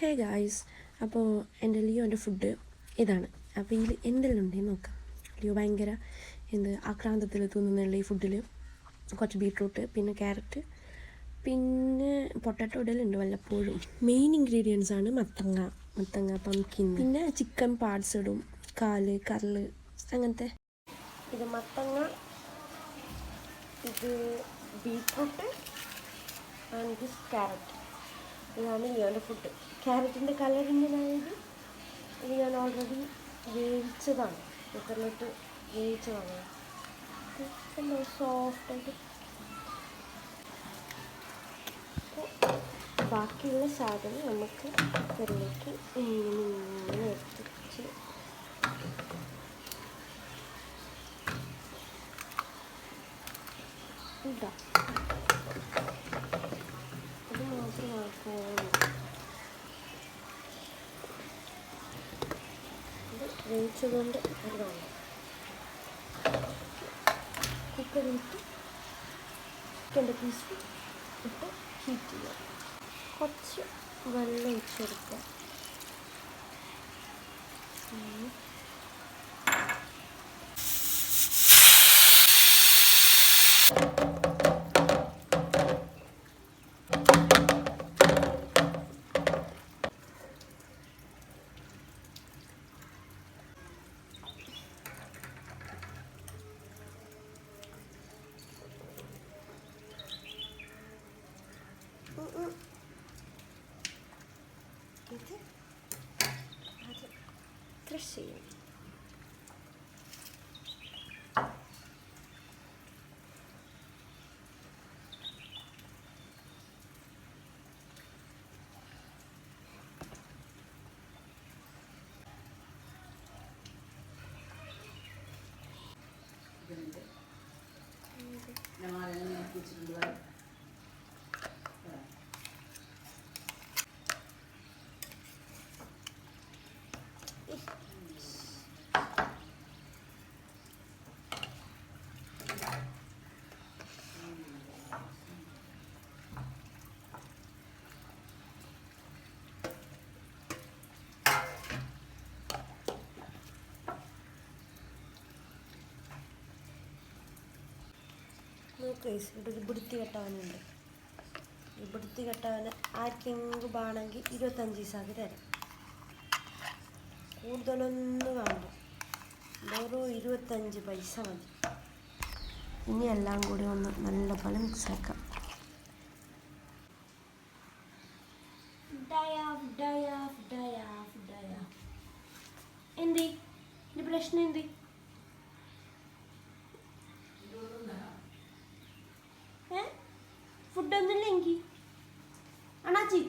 Hey guys, അപ്പോൾ എൻ്റെ ലിയോൻ്റെ food ഇതാണ്. അപ്പോൾ ഇതിൽ എന്തെല്ലാം ഉണ്ടെന്ന് നോക്കാം. ലിയോ ഭയങ്കര ആക്രാന്തത്തിൽ തിന്നുന്നുള്ള ഈ ഫുഡിൽ കുറച്ച് ബീട്രൂട്ട്, പിന്നെ ക്യാരറ്റ്, പിന്നെ പൊട്ടാറ്റോ ഇടലുണ്ട് വല്ലപ്പോഴും. മെയിൻ ഇൻഗ്രീഡിയൻസ് ആണ് മത്തങ്ങ പംകിൻ, പിന്നെ ചിക്കൻ പാർട്സ് ഇടും, കാല് കരള് അങ്ങനത്തെ. ഇത് മത്തങ്ങ, ഇത് ബീട്രൂട്ട് ആൻഡ് ദിസ് ക്യാരറ്റ്. ഇതാണ് ലിയോൻ്റെ ഫുഡ്. ക്യാരറ്റിൻ്റെ കളർ ഇങ്ങനെയായത് ഇത് ഞാൻ ഓൾറെഡി വേവിച്ചതാണ്, കുക്കറിലിട്ട് വേവിച്ചതാണ്. എന്തോ സോഫ്റ്റായിട്ട്. ബാക്കിയുള്ള സാധനം നമുക്ക് കുക്കറിലേക്ക് ഇങ്ങനെ എടുത്തിച്ച് ഇടാം. ഇത് മാത്രം ആക്കുവാണ്. ഇത് വേവിച്ചതുകൊണ്ട് അതാണ്. കുക്കറിലിട്ട് ചിക്കൻ്റെ പീസ് ഇട്ട് ഹീറ്റ് ചെയ്യുക. കുറച്ച് വെള്ളം ഒഴിച്ചെടുക്കുക. ഇത് അത് ക്രഷ് ചെയ്യും. നോക്ക്, ഇവിടെ ഒരു ബുടുത്തി കെട്ടവനുണ്ട്. ഈ ബുടുത്തി കെട്ടവന് ആർക്കെങ്കിലും വേണമെങ്കിൽ 25 പൈസക്ക് തരാം. കൂടുതലൊന്നും വേണ്ട, വെറും 25 പൈസ മതി. ഇനി എല്ലാം കൂടി ഒന്ന് നല്ലപോലെ മിക്സാക്കാം. എന്ത് ഇത് പ്രശ്നം? എന്ത് ഫുഡൊന്നുമില്ലെങ്കിൽ അണാച്ചി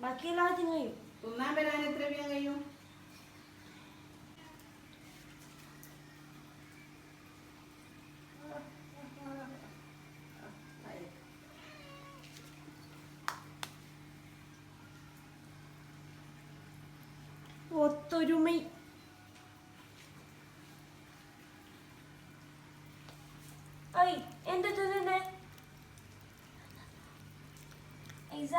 ബാക്കി എല്ലാത്തിനും കഴിയും. തിന്നാൻ വരാൻ എത്ര രൂപ കഴിയും? ഒത്തൊരുമൈ. എന്താ തന്നെ ഐസ